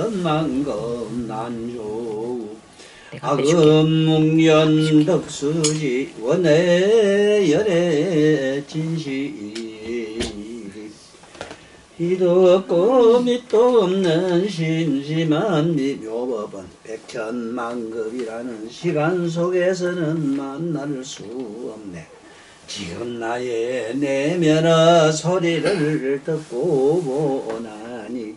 백천만금 난조 악음묵년 덕수지 원해 열애 진시 희도 없고 밑도 없는 심심한 미묘법은 백천만급이라는 시간 속에서는 만날 수 없네. 지금 나의 내면의 소리를 듣고 보나니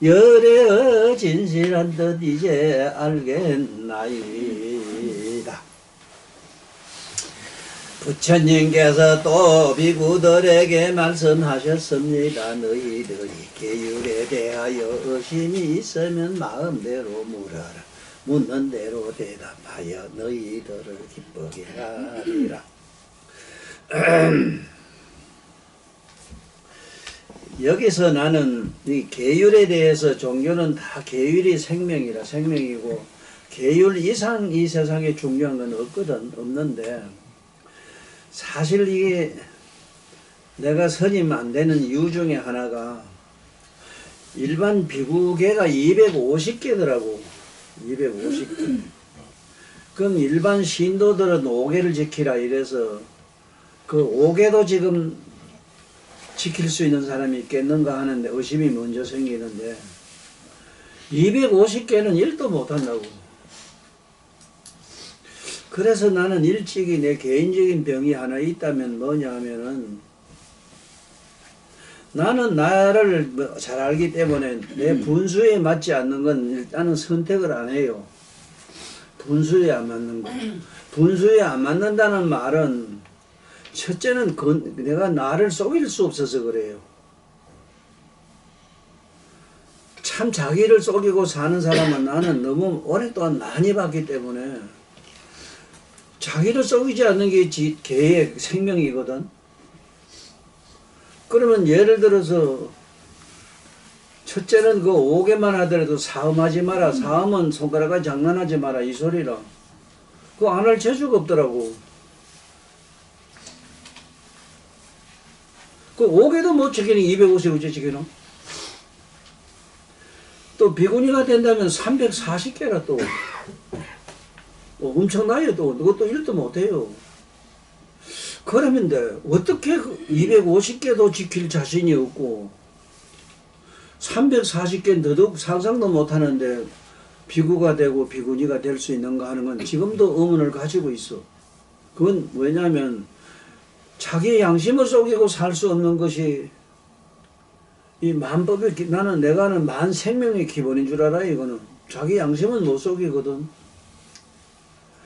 열애 진실한 듯 이제 알겠나이다. 부처님께서 또 비구들에게 말씀하셨습니다. 너희들이 계율에 대하여 의심이 있으면 마음대로 물어라. 묻는 대로 대답하여 너희들을 기쁘게 하리라. 여기서 나는 이 계율에 대해서 종교는 다 계율이 생명이라 생명이고 계율 이상 이 세상에 중요한 건 없는데 사실 이게 내가 선임 안 되는 이유 중에 하나가 일반 비구계가 250개더라고. 250개. 그럼 일반 신도들은 5개를 지키라 이래서 그 5개도 지금 지킬 수 있는 사람이 있겠는가 하는데 의심이 먼저 생기는데 250개는 1도 못한다고. 그래서 나는 일찍이 내 개인적인 병이 하나 있다면 뭐냐 하면은 나는 나를 잘 알기 때문에 내 분수에 맞지 않는 건 일단은 선택을 안 해요. 분수에 안 맞는 거. 분수에 안 맞는다는 말은 첫째는 내가 나를 속일 수 없어서 그래요. 참 자기를 속이고 사는 사람은 나는 너무 오랫동안 많이 봤기 때문에 자기를 속이지 않는 게 개의 생명이거든. 그러면 예를 들어서 첫째는 그 5개만 하더라도 사음하지 마라. 사음은 손가락과 장난하지 마라 이 소리라. 그거 안 할 재주가 없더라고. 그 5개도 못 지키는 250 어째 지키노? 또 비구니가 된다면 340개라 또. 엄청나요 또. 그것도 1도 못해요. 그러면 어떻게 250개도 지킬 자신이 없고 340개 더더욱 상상도 못하는데 비구가 되고 비구니가 될 수 있는가 하는 건 지금도 의문을 가지고 있어. 그건 왜냐하면 자기의 양심을 속이고 살 수 없는 것이 이 만법의 내가 하는 만 생명의 기본인 줄 알아. 이거는 자기 양심은 못 속이거든.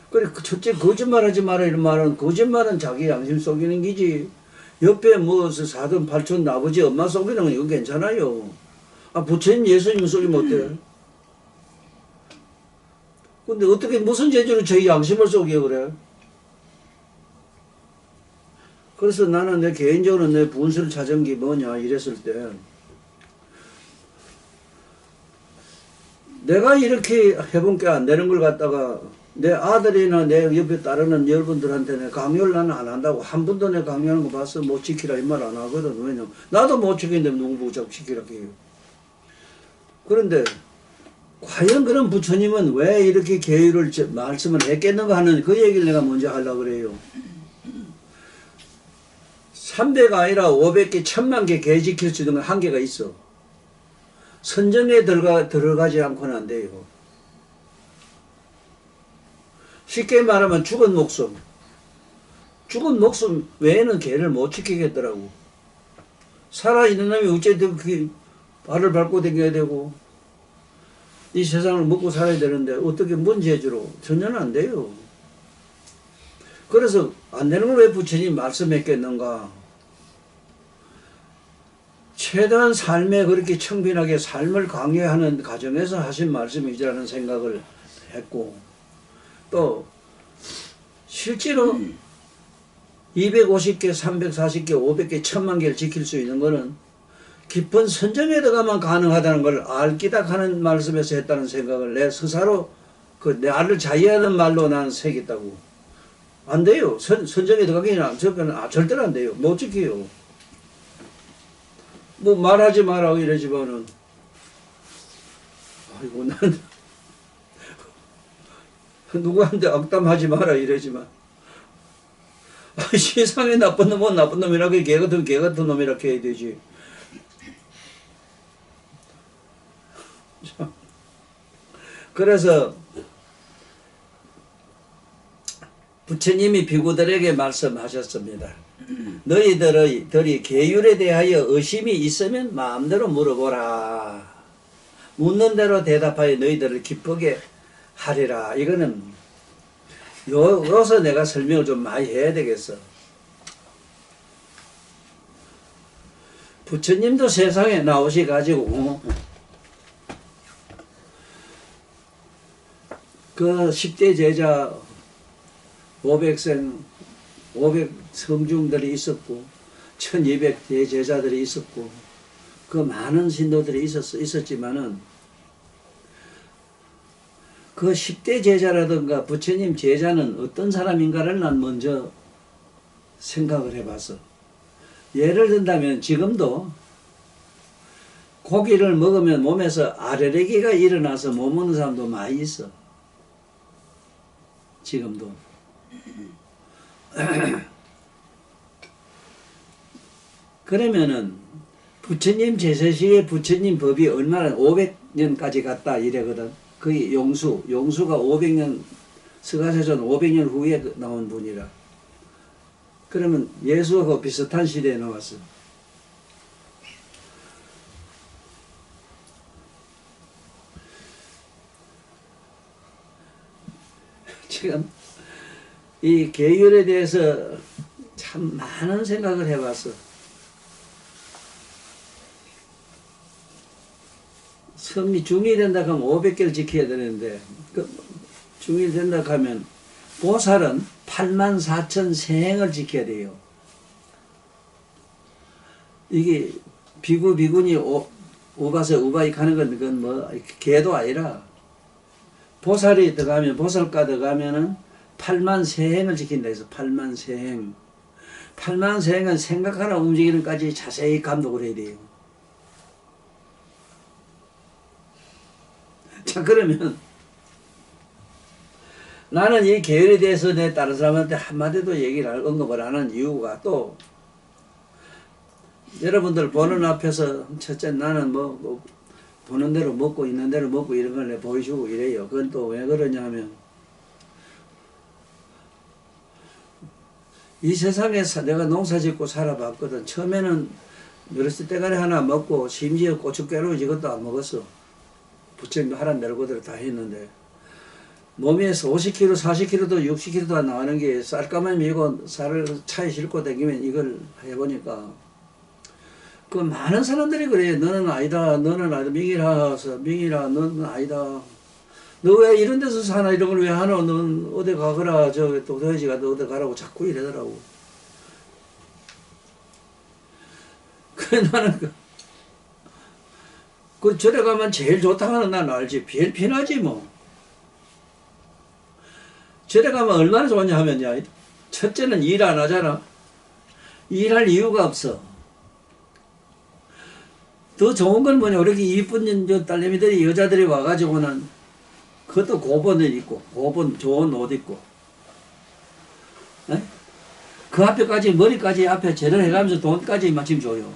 그래 첫째 거짓말하지 마라 이런 말은 거짓말은 자기 양심 속이는 기지. 옆에 뭐 사돈 팔촌 아버지 엄마 속이는 건 이거 괜찮아요. 아 부처님 예수님 속이면 어때? 근데 어떻게 무슨 재주로 저희 양심을 속여 그래? 그래서 나는 내 개인적으로 내 분수를 찾은 게 뭐냐 이랬을 때 내가 이렇게 해본 게 안 되는 걸 갖다가 내 아들이나 내 옆에 따르는 여러분들한테 내 강요를 나는 안 한다고. 한 번도 내 강요하는 거 봤어? 못 지키라 이 말 안 하거든. 왜냐면 나도 못 지키는데 누구 보자고 지키라 해요. 그런데 과연 그런 부처님은 왜 이렇게 계율을 말씀을 했겠는가 하는 그 얘기를 내가 먼저 하려고 그래요. 300 아니라 500개, 1000만 개 개 지킬 수 있는 건 한계가 있어. 선정에 들어가지 않고는 안 돼요. 쉽게 말하면 죽은 목숨 외에는 개를 못 지키겠더라고. 살아있는 놈이 어쨌든 그 발을 밟고 다녀야 되고 이 세상을 먹고 살아야 되는데 어떻게 뭔 재주로 전혀는 안 돼요. 그래서 안 되는 걸 왜 부처님이 말씀했겠는가. 최대한 삶에 그렇게 청빈하게 삶을 강요하는 과정에서 하신 말씀이라는 생각을 했고, 또 실제로 250개, 340개, 500개, 1000만 개를 지킬 수 있는 거는 깊은 선정에 들어가면 가능하다는 걸 알기다 하는 말씀에서 했다는 생각을 내 스스로 그 나를 자유하는 말로 나는 새겼다고. 안 돼요. 선정에 들어가기는 절대로 안 돼요. 못 지켜요. 뭐 말하지 마라 이러지만은 아이고 난 누구한테 악담하지 마라 이러지만 세상에 나쁜 놈은 나쁜 놈이라고 개 같은 놈이라고 해야 되지. 그래서 부처님이 비구들에게 말씀하셨습니다. 너희들이 계율에 대하여 의심이 있으면 마음대로 물어보라. 묻는 대로 대답하여 너희들을 기쁘게 하리라. 이거는 여기서 내가 설명을 좀 많이 해야 되겠어. 부처님도 세상에 나오셔가지고 그 10대 제자 500생 500 성중들이 있었고 1200 대제자들이 있었고 그 많은 신도들이 있었지만은 그 10대 제자라든가 부처님 제자는 어떤 사람인가를 난 먼저 생각을 해봤어. 예를 든다면 지금도 고기를 먹으면 몸에서 아레르기가 일어나서 못 먹는 사람도 많이 있어. 지금도. 그러면은 부처님 제세시에 부처님 법이 얼마나 500년까지 갔다 이래거든. 거의 용수가 500년 스가세전 500년 후에 나온 분이라. 그러면 예수하고 비슷한 시대에 나왔어. 지금 이 계율에 대해서 참 많은 생각을 해봤어. 섬이 중이 된다 하면 500개를 지켜야 되는데 중이 된다 하면 보살은 84,000 세행을 지켜야 돼요. 이게 비구니 우바세 우바이 가는 건 그건 뭐 개도 아니라 보살이 들어가면 보살가 들어가면은 8만 세행을 지킨다 해서 8만 세행. 8만 세행은 생각하나 움직이는 까지 자세히 감독을 해야 돼요. 자, 그러면 나는 이 계율에 대해서 내 다른 사람한테 한마디도 얘기를 언급을 하는 이유가 또 여러분들 보는 앞에서 첫째 나는 뭐 보는 대로 먹고 있는 대로 먹고 이런 걸 내 보여주고 이래요. 그건 또 왜 그러냐면 이 세상에서 내가 농사 짓고 살아봤거든. 처음에는 몇십 대가리 하나 먹고 심지어 고춧가루 이것도 안 먹었어. 부처님도 하란 대로 그대로 다 했는데 몸에서 50kg, 40kg도 60kg도 안 나가는 게 쌀가만 밀고 쌀을 차에 싣고 다니면 이걸 해보니까 그 많은 사람들이 그래요. 너는 아니다. 너는 아니다. 명일아 너는 아니다. 너 왜 이런 데서 사나 이런 걸 왜 하노. 넌 어디 가거라. 저 도돼지가 너 어디 가라고 자꾸 이러더라고. 그래 나는 그 절에 가면 제일 좋다 하는 난 알지. 제일 편하지 뭐. 절에 가면 얼마나 좋냐 하면요. 첫째는 일 안 하잖아. 일할 이유가 없어. 더 좋은 건 뭐냐, 이렇게 이쁜 저 딸내미들이, 여자들이 와가지고는 그것도 고번을 입고, 고번 좋은 옷 입고, 에? 그 앞에까지, 머리까지 앞에 절을 해가면서 돈까지 마침 줘요.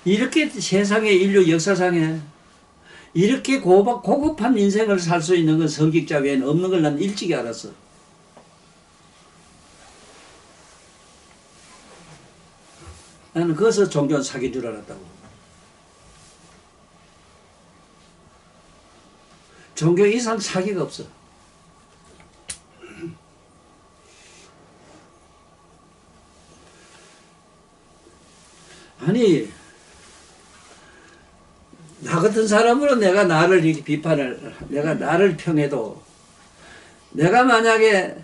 이렇게 세상의 인류 역사상에 이렇게 고급한 인생을 살 수 있는 건 성직자 외에는 없는 걸 난 일찍이 알았어. 나는 그것을 종교는 사기인 줄 알았다고. 종교 이상 사기가 없어. 아니, 나 같은 사람으로 내가 나를 이렇게 비판을, 내가 나를 평해도, 내가 만약에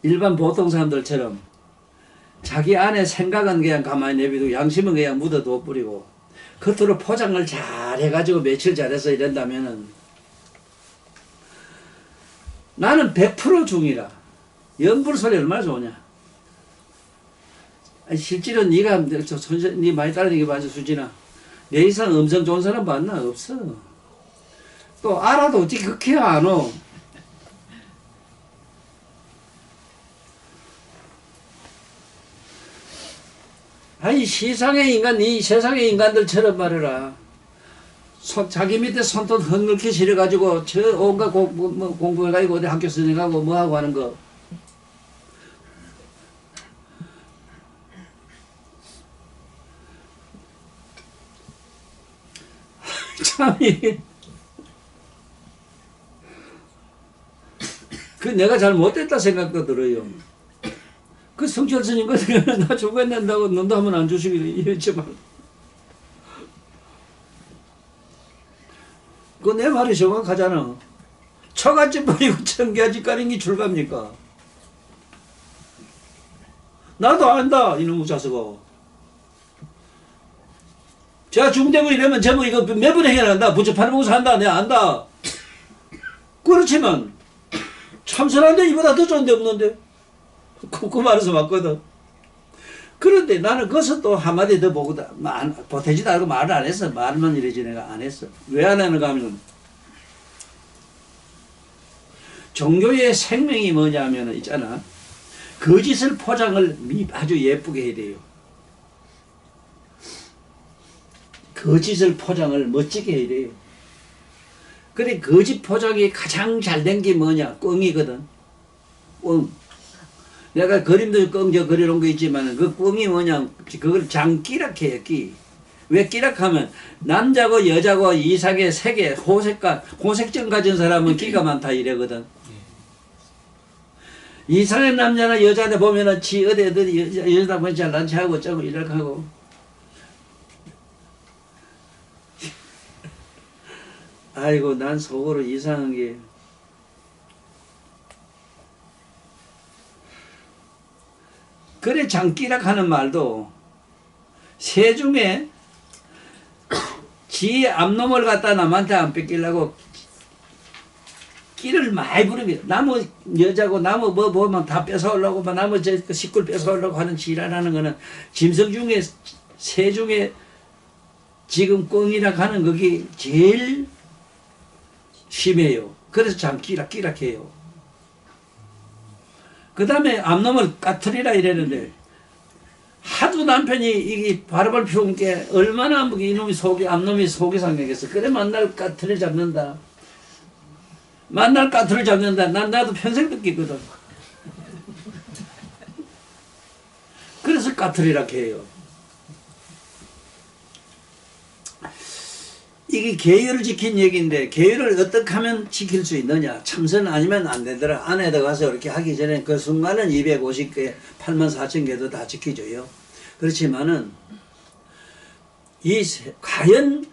일반 보통 사람들처럼 자기 안에 생각은 그냥 가만히 내비두고 양심은 그냥 묻어둬 뿌리고 겉으로 포장을 잘 해가지고 며칠 잘해서 이런다면은 나는 100% 중이라. 연불 소리 얼마나 좋으냐. 아니, 실제로 네가 네 많이 따르는 게 맞아, 수진아. 내 이상 음성 좋은 사람 봤나? 없어. 또 알아도 어떻게 그렇게 안 오. 아니, 세상의 인간, 이 세상의 인간들처럼 말해라. 자기 밑에 손톱 헛넣게 실어가지고 저 온갖 공부해가지고 어디 학교 선생하고 뭐하고 하는 거. 참이. 그 내가 잘 못됐다 생각도 들어요. 그 성철 스님 같은 경우는 나 죽어낸다고 눈도 한번 안 주시고 이랬지만 그 내 말이 정확하잖아. 처갓집 버리고 청계집 가린 게 출갑니까? 나도 안다 이놈의 자식아. 제가 중대고 이러면 제목 이거 몇 번 해결한다. 부처 팔아먹어서 한다. 내가 안다. 그렇지만 참선한데 이보다 더 좋은 데 없는데. 그 말에서 맞거든. 그런데 나는 거기서 또 한마디 더 보고 보태지도 않고 말을 안 했어. 말만 이러지 내가 안 했어. 왜 안 하는가 하면 종교의 생명이 뭐냐면 있잖아. 거짓을 포장을 아주 예쁘게 해야 돼요. 거짓을 포장을 멋지게 해야 돼요. 그래 거짓 포장이 가장 잘 된 게 뭐냐? 꽝이거든. 꽝. 내가 그림도 꽝저 그려놓은 거 있지만 그 꽝이 뭐냐? 그걸 장기락해요. 끼. 왜 끼락하면 남자고 여자고 이상의 색의 호색증 가진 사람은 끼가 많다 이래거든. 이상의 남자나 여자한테 보면은 지 어디 여자다 보니 잘난 체하고 저거 이렇게 하고 아이고 난 속으로 이상한 게 그래 장기락 하는 말도 새 중에 지 앞놈을 갖다 남한테 안 뺏기려고 끼를 많이 부르게 나무 여자고 나무 뭐 보면 다 뺏어오려고 막 나무 저 식구를 뺏어오려고 하는 지랄하는 거는 짐승 중에 새 중에 지금 꽁이라 하는 그게 제일 심해요. 그래서 참 끼락끼락해요. 그 다음에 앞놈을 까트리라 이랬는데 하도 남편이 이게 바람을 피운 게 얼마나 이놈이 앞놈이 속이 상하겠어. 그래 만날 까트리 잡는다. 만날 까트를 잡는다. 나도 평생 느끼거든. 그래서 까트리라 해요. 이게 계율을 지킨 얘기인데 계율을 어떻게 하면 지킬 수 있느냐. 참선 아니면 안 되더라. 안에 들어가서 이렇게 하기 전에 그 순간은 250개 84,000개도 다 지켜줘요. 그렇지만은 과연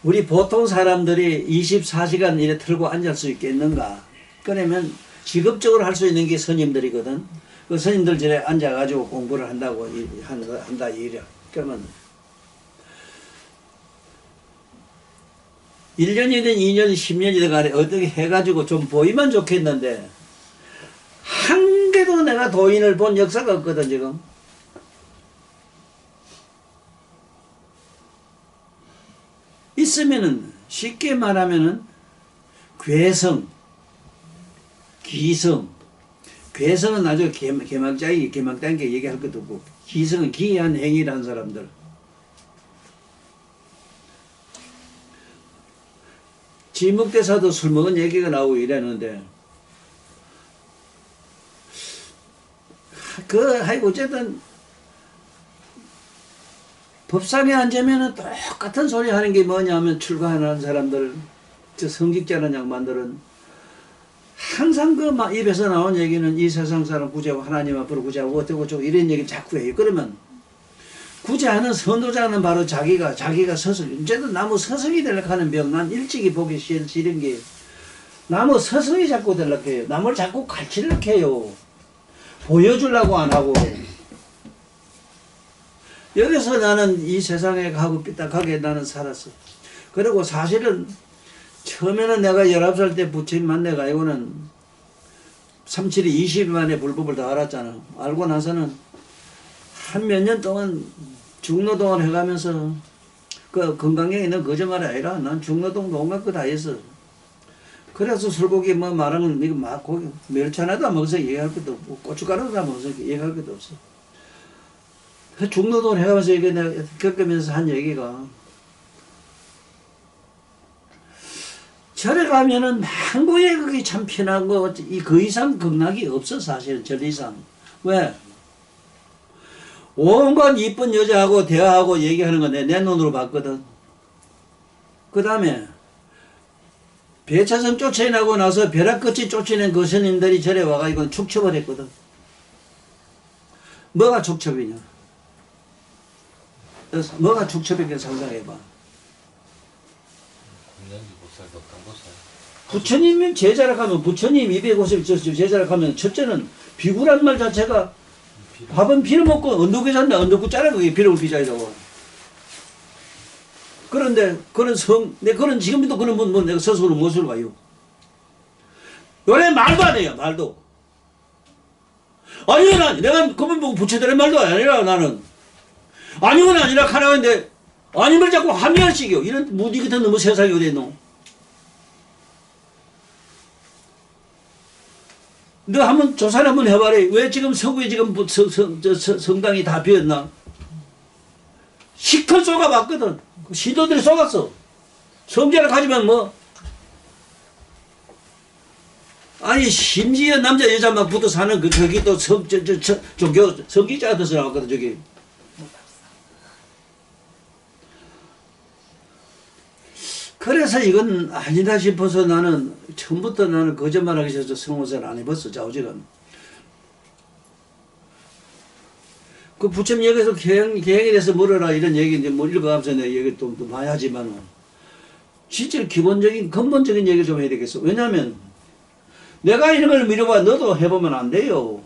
우리 보통 사람들이 24시간 이래 틀고 앉을 수 있겠는가? 그러면 직업적으로 할 수 있는 게 스님들이거든. 그 스님들 전에 앉아가지고 공부를 한다고 한다 이래. 그러면 1년이든 2년, 10년이든 간에 어떻게 해가지고 좀 보이면 좋겠는데 한 개도 내가 도인을 본 역사가 없거든 지금. 있으면은 쉽게 말하면은 괴성, 기성. 괴성은 아주 개막장게 얘기할 것도 없고, 기성은 기이한 행위라는 사람들. 지목대사도 술 먹은 얘기가 나오고 이랬는데, 하여고 어쨌든 법상에 앉으면은 똑같은 소리 하는 게 뭐냐면, 출가하는 사람들, 저 성직자라는 양반들은 항상 그 입에서 나온 얘기는 이 세상 사람 구제하고 하나님 앞으로 구제하고 어쩌고 이런 얘기 자꾸 해요. 그러면 구제하는 선도자는 바로 자기가 서석, 이제도 나무 서석이 되려고 하는 병, 난 일찍이 보기 싫은 게, 나무 서석이 자꾸 되려고 해요. 남을 자꾸 가르치려고 해요. 보여주려고 안 하고. 여기서 나는 이 세상에 가고 삐딱하게 나는 살았어. 그리고 사실은 처음에는 내가 19살 때 부처님 만나가지고는 37이 20일 만에 불법을 다 알았잖아. 알고 나서는 한 몇 년 동안 중노동을 해가면서, 그 건강에 있는 거짓말이 아니라 난 중노동도 온갖 거 다 했어. 그래서 술고기 뭐 말하면 이거 막 고기 멸치 하나도 안 먹어서 얘기할 것도 없고 고춧가루도 안 먹어서 얘기할 것도 없어. 그 중노동을 해가면서 이게 내가 겪으면서 한 얘기가, 절에 가면은 망고에 그게 참 편하고 그 이상 극락이 없어. 사실은 절 이상. 왜? 온갖 이쁜 여자하고 대화하고 얘기하는 거 내 눈으로 봤거든. 그 다음에 배차선 쫓아내고 나서 벼락 끝이 쫓아낸 그 스님들이 절에 와가 이건 축첩을 했거든. 뭐가 축첩이냐? 뭐가 축첩이냐 상상해봐. 부처님 제자라 하면, 부처님 250 제자라 하면, 첫째는 비구란 말 자체가 밥은 빌어먹고 언덕에 산다. 언덕구 짜라. 그게 빌어먹을 비자이라고. 그런데 그런 그런 지금도 그런 분 내가 스스로 무엇을 봐요. 요래 말도 안 해요. 말도. 아니요, 내가 그분 보고 부처들의 말도 아니라 나는. 아니면 아니라 하나인데 아니면 자꾸 함의할 식이요. 이런 무디 같은 너무 세상이 어디 있노? 너 한번 조사를 한번 해봐라. 왜 지금 서구에 지금 성당이 다 비었나? 시컬 쏘가봤거든. 시도들이 쏘갔어. 성제를 가지면 뭐. 아니, 심지어 남자, 여자 막 붙어 사는 거기 또 종교, 성기자 같아서 나왔거든, 저기. 그래서 이건 아니다 싶어서 나는 처음부터 나는 거짓말하기 싫어서 성호세를 안 해봤어. 좌우지간. 그 부처님 여기서 계행에 대해서 물어라 이런 얘기 이제 뭐 읽어가면서 내 얘기 또 많이 하지만 실제로 기본적인 근본적인 얘기를 좀 해야 되겠어. 왜냐하면 내가 이런 걸 미뤄봐 너도 해보면 안 돼요.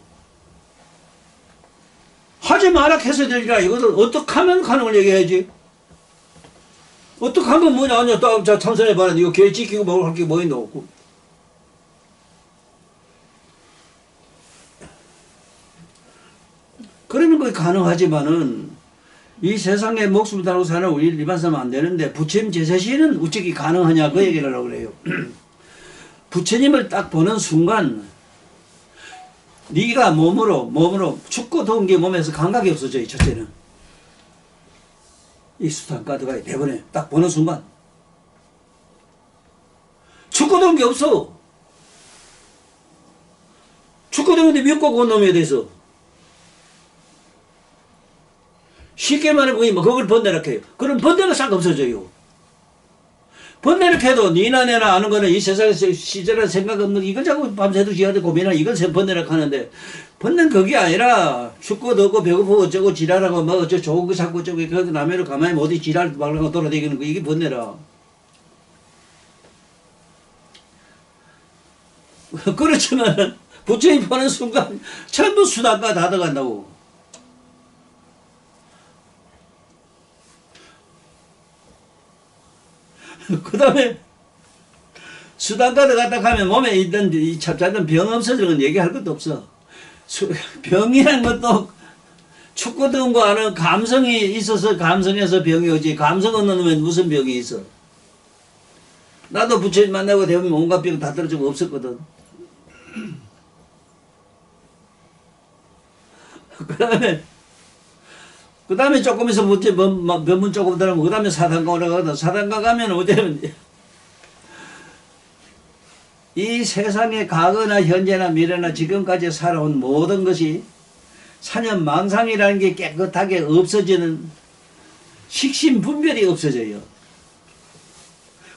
하지 마라 해서 되리라. 이것을 어떻게 하면 가능을 얘기해야지. 어떻게 하면 뭐냐, 아니야, 또, 자, 참선해봐라. 이거 계획 지키고 뭐, 할 게 뭐 있노? 없고. 그러면 그게 가능하지만은, 이 세상에 목숨을 달고 사는 우리 일반 사람은 안 되는데, 부처님 제세시는 어떻게 가능하냐, 그 얘기를 하려고 그래요. 부처님을 딱 보는 순간, 네가 몸으로, 춥고 더운 게 몸에서 감각이 없어져요, 첫째는. 이 수단가드가 대본에 딱 보는 순간 춥고 더운 게 없어. 춥고 더운데 몇 고 온 놈에 대해서 쉽게 말해 보면 그걸 번뇌라 해요. 그럼 번뇌가 싹 없어져요. 번뇌를 해도 니나 내나 아는 거는 이 세상에서 시절한 생각 없는 이걸 자꾸 밤새도 지하도 고민하는 이걸 번뇌라 하는데, 번뇌는 그게 아니라 춥고 덥고 배고프고 어쩌고 지랄하고 뭐 어쩌고 좋은 거 찾고 어쩌고 그 남해로 가만히 어디 지랄 말고 돌아다니는 거 이게 번뇌라. 그렇지만 부처님 보는 순간 전부 수단가 다 들어간다고. 그 다음에 수단가 들어갔다 가면 몸에 있던 이 잡잡던 병 없어지는 건 얘기할 것도 없어. 병이란 것도 춥고 더운 거 아는 감성이 있어서 감성에서 병이 오지, 감성 없는 놈엔 무슨 병이 있어. 나도 부처님 만나고 되면 온갖 병 다 떨어지고 없었거든. 그 다음에 조금 있어 몇문 조금 들어가면 그 다음에 사단가 올라가거든. 사단가 가면 어쩌면 이 세상에 과거나 현재나 미래나 지금까지 살아온 모든 것이 사념망상이라는 게 깨끗하게 없어지는 식신분별이 없어져요.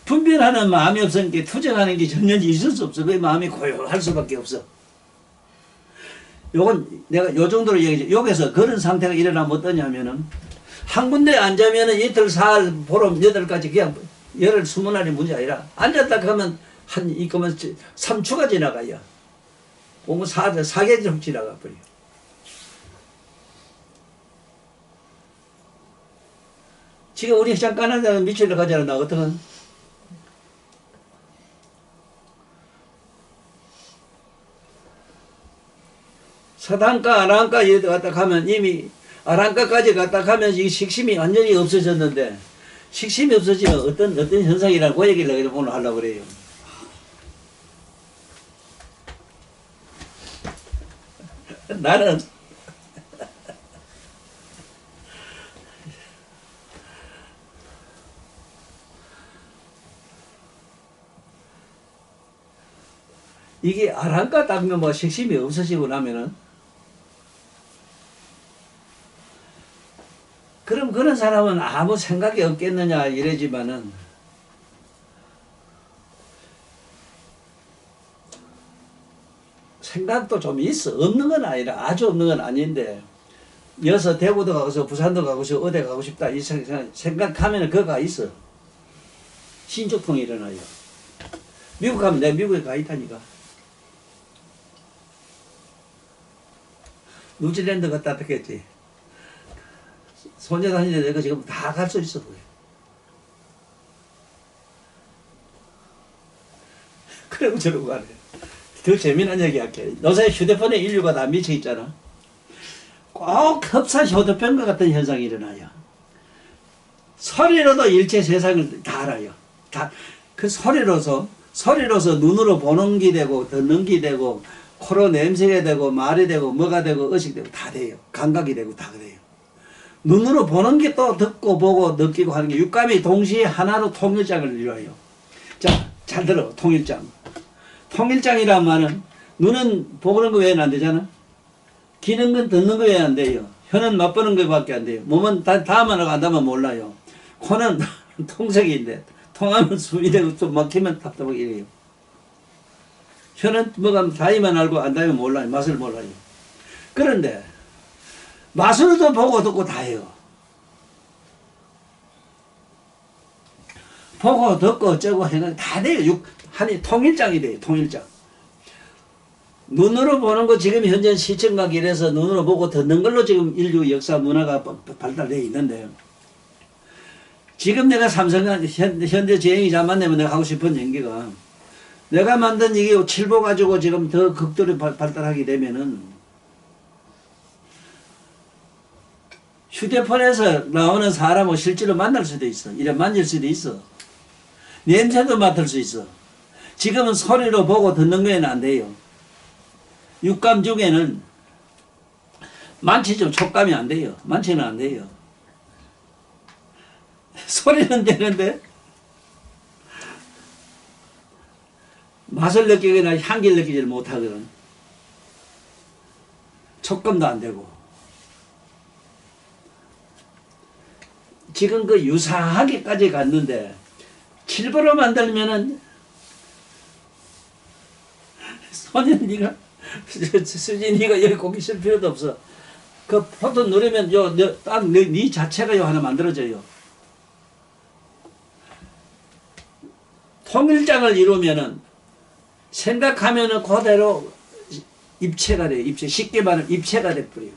분별하는 마음이 없으니까 투쟁하는 게 전혀 있을 수 없어. 그 마음이 고요할 수밖에 없어. 요건 내가 요 정도로 얘기해. 여기서 그런 상태가 일어나면 어떠냐면은 한 군데 앉으면은 이틀, 사흘, 보름, 8가지 그냥 열흘, 20날이 문제 아니라 앉았다 하면 이거면 3주가 지나가요. 보면 4개월 지나가 버려. 지금 우리 잠깐 앉아서 미치러 가잖아. 나 어떡한? 사단가, 아란가 이렇게 갔다 가면 이미 아란가까지 갔다 가면 이 식심이 완전히 없어졌는데 식심이 없어지면 어떤 현상이라고 그 얘기를 오늘 하려고 그래요. 나는 이게 아란가 닦으면 뭐 식심이 없어지고 나면은 그럼 그런 사람은 아무 생각이 없겠느냐 이러지만은 생각도 좀 있어. 없는 건 아니라 아주 없는 건 아닌데 여서 대구도 가고 싶어 부산도 가고 싶어 어디 가고 싶다 이 생각하면 그거가 있어. 신축풍이 일어나요. 미국 가면 내가 미국에 가 있다니까. 뉴질랜드 갔다 왔겠지. 손녀 다니는데 내가 지금 다 갈 수 있어. 그러고 저러고 가네. 더 재미난 얘기 할게. 요새 휴대폰에 인류가 다 미쳐 있잖아. 꼭 흡사 휴대폰과 같은 현상이 일어나요. 소리로도 일체 세상을 다 알아요. 다 그 소리로서 눈으로 보는 게 되고 듣는 게 되고 코로 냄새가 되고 말이 되고 뭐가 되고 의식 되고 다 돼요. 감각이 되고 다 그래요. 눈으로 보는 게 또 듣고 보고 느끼고 하는 게 육감이 동시에 하나로 통일장을 이루어요. 자, 잘 들어. 통일장. 통일장이란 말은 눈은 보는 거 외에는 안 되잖아. 귀는 건 듣는 거 외에 안 돼요. 혀는 맛보는 거밖에 안 돼요. 몸은 다만 하고 안 다면 몰라요. 코는 통색인데 통하면 숨이 되고 좀 막히면 답답하게 이래요. 혀는 뭐가 다이만 알고 안 다이면 몰라요. 맛을 몰라요. 그런데 맛으로도 보고 듣고 다 해요. 보고 듣고 어쩌고 해는 다 돼요. 한이 통일장이 돼요. 통일장. 눈으로 보는 거 지금 현재 시청각 이래서 눈으로 보고 듣는 걸로 지금 인류 역사 문화가 발달되어 있는데 지금 내가 삼성간 현대 제행이자 만나면 내가 하고 싶은 연기가 내가 만든 이게 칠보 가지고 지금 더 극도로 발달하게 되면은 휴대폰에서 나오는 사람을 실제로 만날 수도 있어. 이래 만질 수도 있어. 냄새도 맡을 수 있어. 지금은 소리로 보고 듣는 거에는 안 돼요. 육감 중에는 만취 촉감이 안 돼요. 만취는 안 돼요. 소리는 되는데 맛을 느끼거나 향기를 느끼지 못하거든. 촉감도 안 되고. 지금 그 유사하게까지 갔는데 칠보로 만들면은 손님 니가 수진이가 여기 꼭 있을 필요도 없어. 그 포토 누르면 네 자체가 요 하나 만들어져요. 통일장을 이루면은 생각하면은 그대로 입체가 돼요. 입체. 쉽게 말하면 입체가 돼버려요.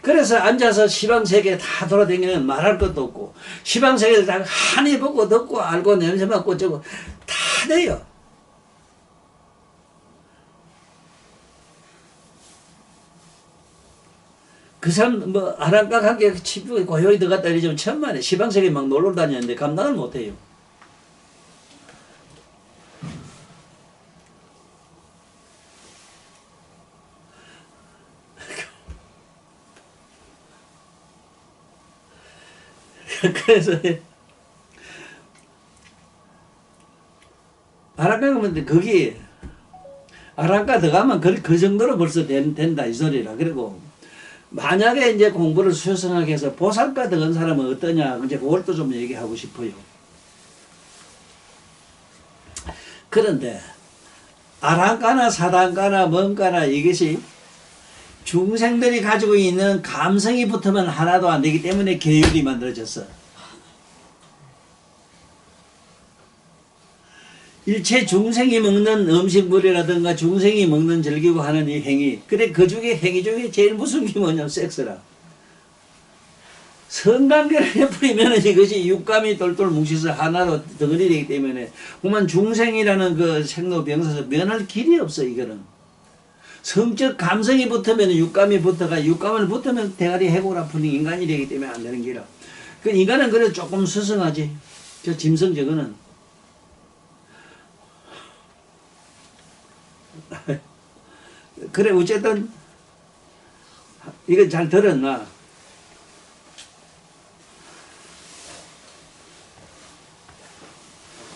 그래서 앉아서 시방세계 다 돌아다니면 말할 것도 없고 시방세계를 다 한이 보고 듣고 알고 냄새 맡고 저거 다 돼요. 그 사람 뭐 아랑깍한 게 치부에 고요히 들어갔다 이러지만 천만에 시방세계 막 놀러 다녔는데 감당을 못해요. 그래서 아랑가 가면 거기 아랑가 들어가면 그 정도로 벌써 된다 이 소리라. 그리고 만약에 이제 공부를 수요성하게 해서 보살과 들어간 사람은 어떠냐 이제 그걸 또 좀 얘기하고 싶어요. 그런데 아랑가나 사단가나 뭔가나 이것이 중생들이 가지고 있는 감성이 붙으면 하나도 안 되기 때문에 계율이 만들어졌어. 일체 중생이 먹는 음식물이라든가 중생이 먹는 즐기고 하는 이 행위, 그래 그 중에 행위 중에 제일 무슨 게 뭐냐면 섹스라. 성관계를 해버리면 이것이 육감이 똘똘 뭉쳐서 하나로 덩어리 되기 때문에 그만 중생이라는 그 생로병사에서 면할 길이 없어. 이거는 성적 감성이 붙으면 육감이 붙어가 육감을 붙으면 대가리 해골 아픈 인간이 되기 때문에 안 되는 기라. 그 인간은 그래도 조금 스승하지. 저 짐승 저거는 그래 어쨌든 이거 잘 들었나?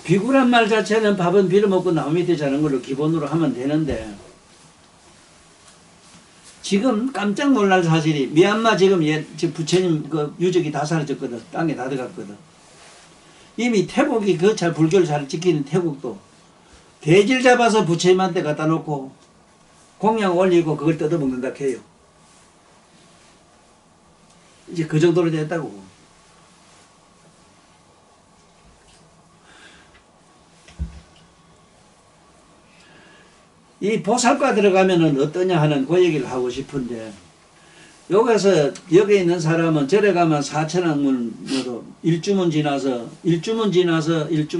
비구란 말 자체는 밥은 빌어먹고 나무 밑에 자는 걸로 기본으로 하면 되는데 지금 깜짝 놀랄 사실이 미얀마 지금 부처님 그 유적이 다 사라졌거든. 땅에 다 들어갔거든. 이미 태국이 그 잘 불교를 잘 지키는 태국도 돼지를 잡아서 부처님한테 갖다 놓고 공양 올리고 그걸 뜯어먹는다 해요. 이제 그 정도로 됐다고. 이 보살과 들어가면은 어떠냐 하는 그 얘기를 하고 싶은데 여기서 여기 있는 사람은 절에 가면 4천왕문 일주문 지나서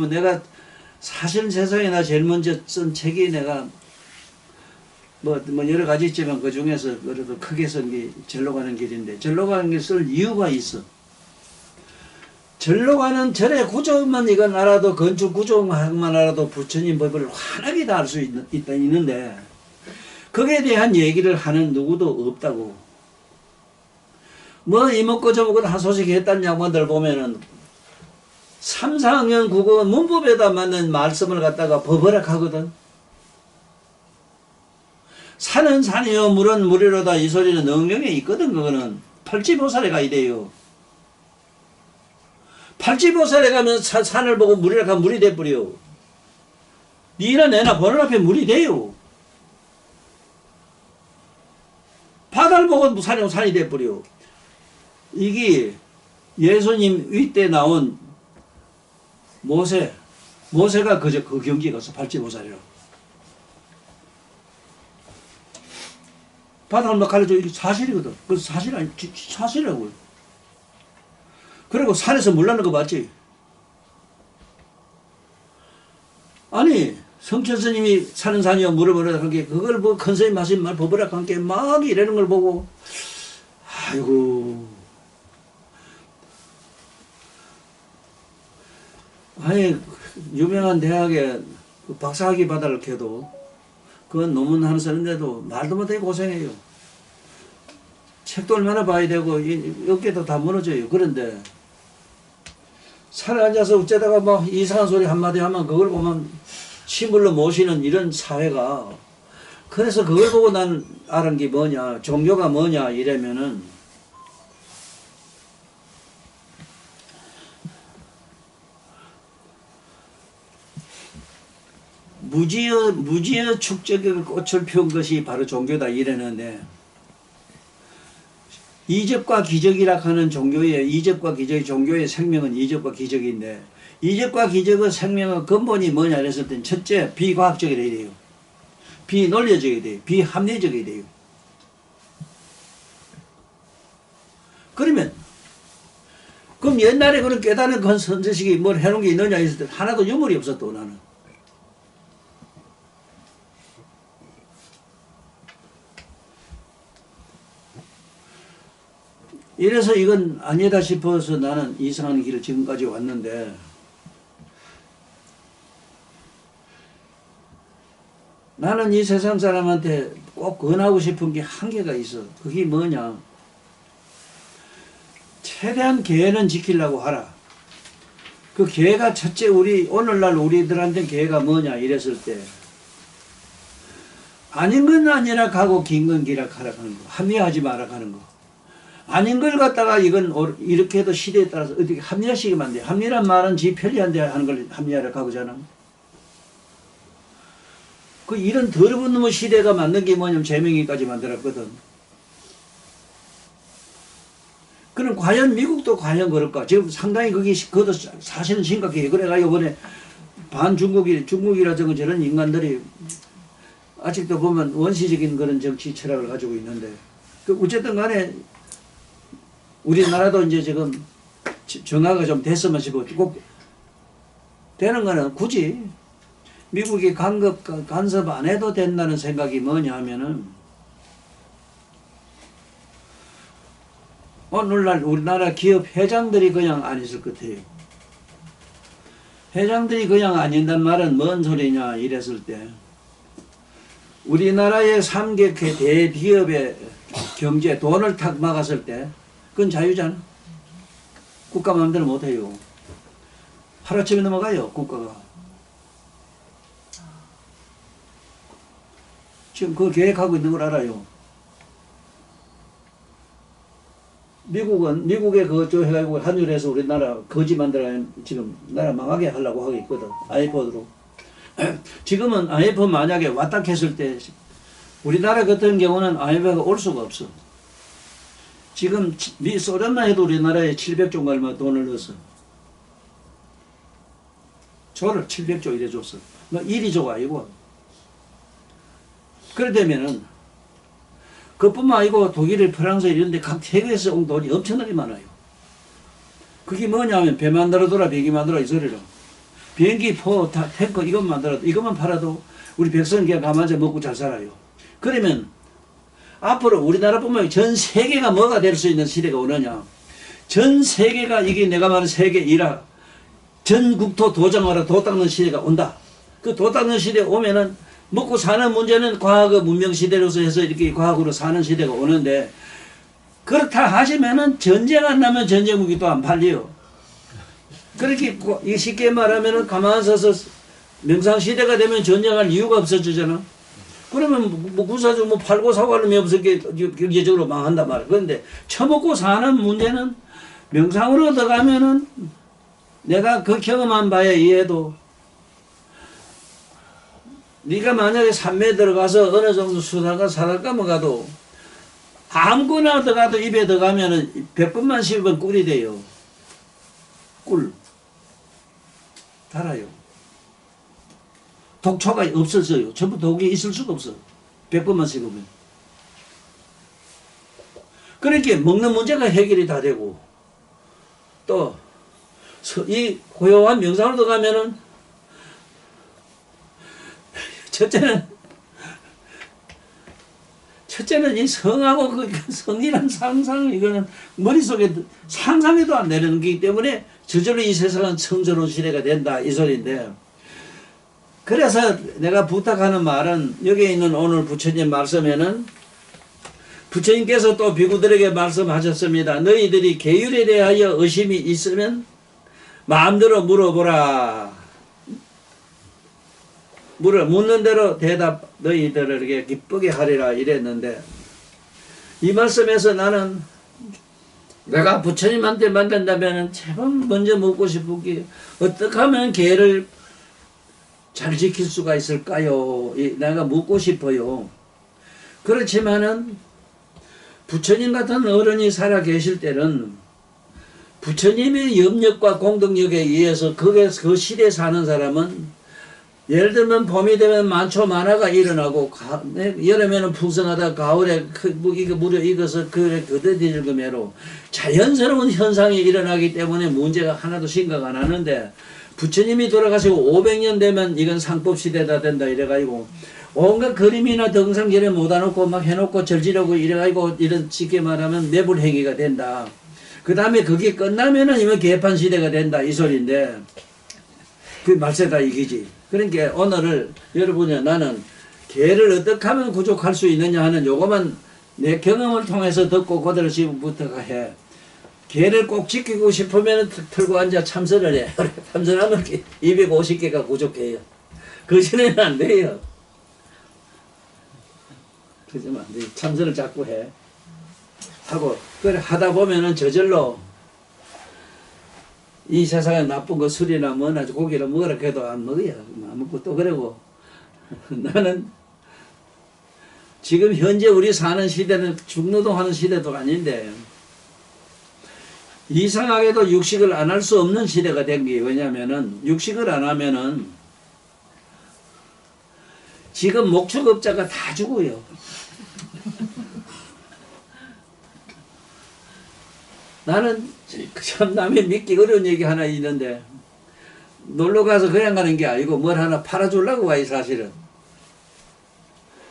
내가 사실 세상에 나 제일 먼저 쓴 책이 내가 뭐 여러 가지 있지만 그 중에서 그래도 크게 쓴 게 절로 가는 길인데 절로 가는 길 쓸 이유가 있어. 절로 가는 절의 구조만 이건 알아도 건축 구조만 알아도 부처님 법을 환하게 다 알 수 있는데 거기에 대한 얘기를 하는 누구도 없다고. 뭐 이먹고 저먹고 한 소식 했다는 양반들 보면은 3, 4학년 국어 문법에다 맞는 말씀을 갖다가 법어락 하거든. 산은 산이요 물은 물이로다 이 소리는 능령에 있거든. 그거는 팔지보살에 가야 돼요. 팔지보살에 가면 산을 보고 물이라 하면 물이 돼버려. 니나 내나 보는 앞에 물이 돼요. 바다를 보고 산이 돼버려. 이게 예수님 윗대 나온 모세가 그저 그 경지에 가서 팔지보살이라고. 바다를 막 가려줘. 이게 사실이거든. 그 사실 아니, 사실이라고요. 그리고 산에서 물 나는 거 봤지? 아니, 성천 스님이 사는 산이요, 물을 버려라 한 게, 그걸 뭐 큰 스님 하신 말 버버라 한 게 막 이러는 걸 보고, 아이고. 아니, 유명한 대학에 그 박사학위 받아를 켜도, 그건 논문하는 사람인데도 말도 못하게 고생해요. 책도 얼마나 봐야 되고, 어깨도 다 무너져요. 그런데, 산에 앉아서 어쩌다가 막 이상한 소리 한마디 하면 그걸 보면 시물로 모시는 이런 사회가, 그래서 그걸 보고 난 알은 게 뭐냐, 종교가 뭐냐 이러면은 무지여 축적의 꽃을 피운 것이 바로 종교다 이러는데, 이적과 기적이라 하는 이적과 기적의 종교의 생명은 이적과 기적인데, 이적과 기적의 생명의 근본이 뭐냐 그랬을 땐 첫째 비과학적이라 돼요. 비논리적이 돼요. 비합리적이 돼요. 그러면 그럼 옛날에 그런 깨닫는 그 선지식이 뭘 해놓은 게 있느냐 했을 때 하나도 유물이 없었다고 나는. 이래서 이건 아니다 싶어서 나는 이상한 길을 지금까지 왔는데, 나는 이 세상 사람한테 꼭 권하고 싶은 게 한 개가 있어. 그게 뭐냐. 최대한 계는 지키려고 하라. 그 계가 첫째 오늘날 우리들한테 계가 뭐냐 이랬을 때 아닌 건 아니라 가고 긴 건 기라 하라 하는 거. 합리화하지 마라 하는 거. 아닌 걸 갖다가 이건 이렇게 해도 시대에 따라서 어떻게 합리화시키면 안 돼. 합리란 말은 지 편리한데 하는 걸 합리화라고 하잖아. 그 이런 더러운 놈의 시대가 만든 게 뭐냐면 제명이까지 만들었거든. 그럼 과연 미국도 과연 그럴까? 지금 상당히 그것도 사실은 심각해요. 그래가 이번에 중국이라 저런 인간들이 아직도 보면 원시적인 그런 정치 철학을 가지고 있는데, 어쨌든 간에 우리나라도 이제 지금 정화가 좀 됐으면 싶어. 꼭 되는 거는 굳이 미국이 간섭 안 해도 된다는 생각이 뭐냐 하면은, 오늘날 우리나라 기업 회장들이 그냥 안 있을 것 같아요. 회장들이 그냥 아닌단 말은 뭔 소리냐 이랬을 때, 우리나라의 3개 대기업의 경제 돈을 탁 막았을 때 그건 자유잖아. 국가 마음대로 못해요. 하루아침에 넘어가요 국가가. 지금 그걸 계획하고 있는 걸 알아요. 미국에 그저 해가지고 환율해서 우리나라 거지 만들어 지금 나라 망하게 하려고 하고 있거든. 아이포드로. 지금은 IMF 만약에 왔다 했을 때 우리나라 같은 경우는 IMF가 올 수가 없어. 지금 소련만 해도 우리나라에 700조 얼마 돈을 넣었어. 조를 700조 이래 줬어. 뭐 1위조가 아니고. 그래 되면은 그뿐만 아니고 독일, 프랑스 이런 데 각 세계에서 온 돈이 엄청나게 많아요. 그게 뭐냐면 배 만들어둬라 비행기 만들어 이 소리로. 비행기, 탱커 이것만 팔아도 우리 백성은 그냥 가만히 먹고 잘 살아요. 그러면 앞으로 우리나라뿐만 아니라 전 세계가 뭐가 될 수 있는 시대가 오느냐. 전 세계가 이게 내가 말하는 세계 1화 전 국토 도장하라 도 닦는 시대가 온다. 그 도 닦는 시대에 오면은 먹고 사는 문제는 과학의 문명 시대로서 해서 이렇게 과학으로 사는 시대가 오는데, 그렇다 하시면은 전쟁 안 나면 전쟁 무기 또 안 팔려요. 그렇게 쉽게 말하면은 가만 서서 명상 시대가 되면 전쟁할 이유가 없어지잖아. 그러면 뭐 군사적으로 팔고 사고 하는 게 없었게 경제적으로 망한단 말이야. 그런데 처먹고 사는 문제는 명상으로 들어가면은 내가 그 경험한 바에 의해도 네가 만약에 산매에 들어가서 어느 정도 수다가 사달감을 가도 아무거나 들어가도 입에 들어가면은 100번만 씹으면 꿀이 돼요. 꿀. 달아요. 독초가 없어져요. 전부 독이 있을 수가 없어. 100번만 씹으면. 그러니까 먹는 문제가 해결이 다 되고, 또 이 고요한 명상으로 들어가면은 첫째는 이 성하고 그 성이란 상상, 이거는 머릿속에 상상해도 안 되는 거기 때문에 저절로 이 세상은 청정한 시대가 된다 이 소리인데, 그래서 내가 부탁하는 말은 여기 있는 오늘 부처님 말씀에는 부처님께서 또 비구들에게 말씀하셨습니다. 너희들이 계율에 대하여 의심이 있으면 마음대로 물어보라. 묻는 대로 대답 너희들에게 기쁘게 하리라 이랬는데, 이 말씀에서 나는 내가 부처님한테 만든다면 제발 먼저 묻고 싶은 게 어떻게 하면 계를 잘 지킬 수가 있을까요? 내가 묻고 싶어요. 그렇지만은 부처님 같은 어른이 살아 계실 때는 부처님의 염력과 공덕력에 의해서 그 시대에 사는 사람은, 예를 들면 봄이 되면 만초 만화가 일어나고 여름에는 풍성하다 가을에 이거 무려 익어서 그래 거둬들일 거매로 자연스러운 현상이 일어나기 때문에 문제가 하나도 심각 안 하는데, 부처님이 돌아가시고 500년 되면 이건 상법시대다 된다 이래가지고 온갖 그림이나 등상결에 못아놓고 막 해놓고 절지르고 이래가지고 이런 쉽게 말하면 매불행위가 된다. 그 다음에 그게 끝나면은 이건 개판시대가 된다 이 소리인데, 그 말세다 이기지. 그러니까 오늘을 여러분이 나는 개를 어떻게 하면 구족할 수 있느냐 하는 요거만 내 경험을 통해서 듣고 그대로 지금부터 해. 개를 꼭 지키고 싶으면 털고 앉아 참선을 해. 참선하면 250개가 부족해요. 그전에는 안 돼요. 그러면 안 돼. 참선을 자꾸 해. 하고, 그래, 하다 보면은 저절로 이 세상에 나쁜 거 술이나 뭐나 고기나 먹으라 해도 안 먹어요. 안 먹고 또 그러고. 나는 지금 현재 우리 사는 시대는 중노동하는 시대도 아닌데, 이상하게도 육식을 안 할 수 없는 시대가 된 게 왜냐면은, 육식을 안 하면은 지금 목축업자가 다 죽어요. 나는 참 남의 믿기 어려운 얘기 하나 있는데, 놀러 가서 그냥 가는 게 아니고 뭘 하나 팔아주려고 와요, 사실은.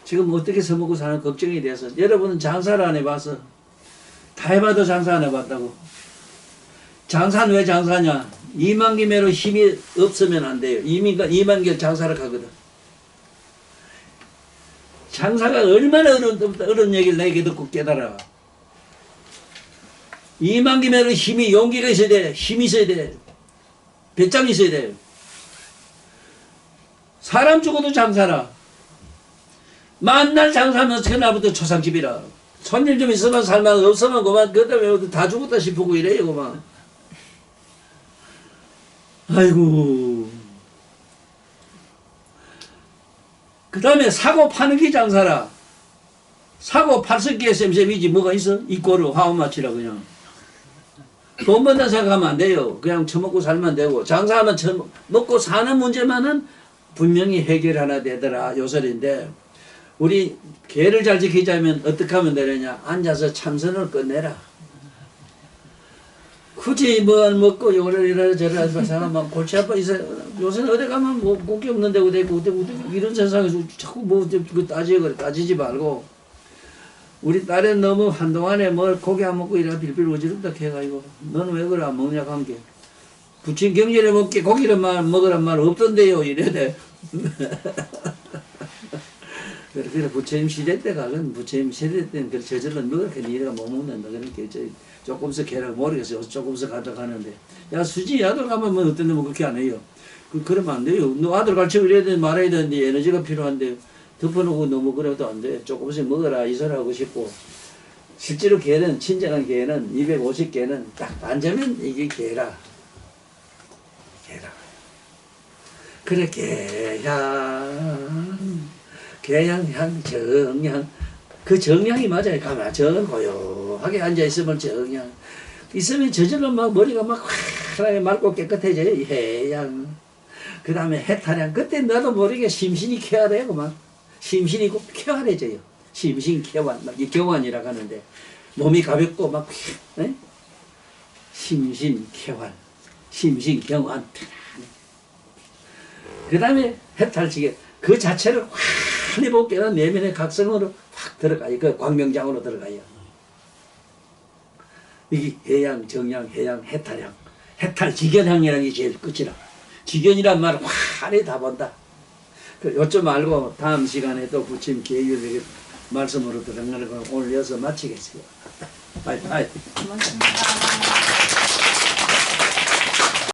지금 어떻게 써먹고 사는 걱정이 돼서. 여러분은 장사를 안 해봐서. 다 해봐도 장사 안 해봤다고. 장사는 왜 장사냐? 이만기매로 힘이 없으면 안 돼요. 이만기 장사를 하거든. 장사가 얼마나 어려운 얘기를 내게 듣고 깨달아. 이만기매로 힘이, 용기가 있어야 돼. 힘이 있어야 돼. 배짱이 있어야 돼. 사람 죽어도 장사라. 만날 장사하면 그날부터 초상집이라. 손님 좀 있으면 살만, 없으면 그만, 그 다음에 다 죽었다 싶고 이래요, 그만. 아이고. 그 다음에 사고 파는 게 장사라. 사고 팔 게 쌤쌤이지 뭐가 있어? 이꼬르 하우마치라 그냥. 돈 번다 생각하면 안 돼요. 그냥 처먹고 살면 되고. 장사하면 먹고 사는 문제만은 분명히 해결 하나 되더라 요설인데, 우리 개를 잘 지키자면 어떻게 하면 되느냐? 앉아서 참선을 끝내라. 굳이 뭐 먹고 요를 이래 저래 사람 골치 아파 있어요. 요새는 어디 가면 뭐 고기 없는 데고 되고 이런 세상에서 자꾸 뭐 따지지 말고. 우리 딸은 너무 한동안에 뭘 고기 안 먹고 이래 빌빌 어지럽다 해가지고, 너는 왜 그래 안 먹냐 함께. 부친 경전에 먹게 고기를 먹으란 말 없던데요 이래 돼. 그래 부처님 시대 때 가면 부처님 시대 때는 그 저절로 먹을게 니가 못 먹는다 그렇게 조금씩 개라고 모르겠어요. 조금씩 가져가는데, 야 수지 아들 가면 뭐 어떤 놈은 그렇게 안 해요. 그러면 안 돼요. 너 아들 가르치고 이래야 되는데 말아야 되는데 에너지가 필요한데 덮어놓고 너무 그래도 안 돼. 조금씩 먹어라 이설하고 싶고. 실제로 개는, 친정한 개는 250개는 딱 만지면 이게 개라. 개라. 그래 개향 정향. 그 정향이 맞아요. 가만 고요하게 앉아있으면 정향. 있으면 저절로 막 머리가 막 환하게 맑고 깨끗해져요. 해양. 그 다음에 해탈향. 그때 나도 모르게 심신이 쾌활해요. 막 심신이 꼭 쾌활해져요. 심신 쾌활. 이 경환이라고 하는데, 몸이 가볍고 막 심신 쾌활. 심신 경환. 그 다음에 해탈지게. 그 자체를 환히 보고 깨달은 내면의 각성으로 확 들어가요. 그 광명장으로 들어가요. 이게 해양, 정양, 해양, 해탈향. 해탈 직연향이라는 게 제일 끝이라. 직연이란 말을 환히 다 본다. 요점 알고 다음 시간에 또 부침 계율 말씀으로 들어가는 걸 오늘 여기서 마치겠어요. 바이바이. 고맙습니다.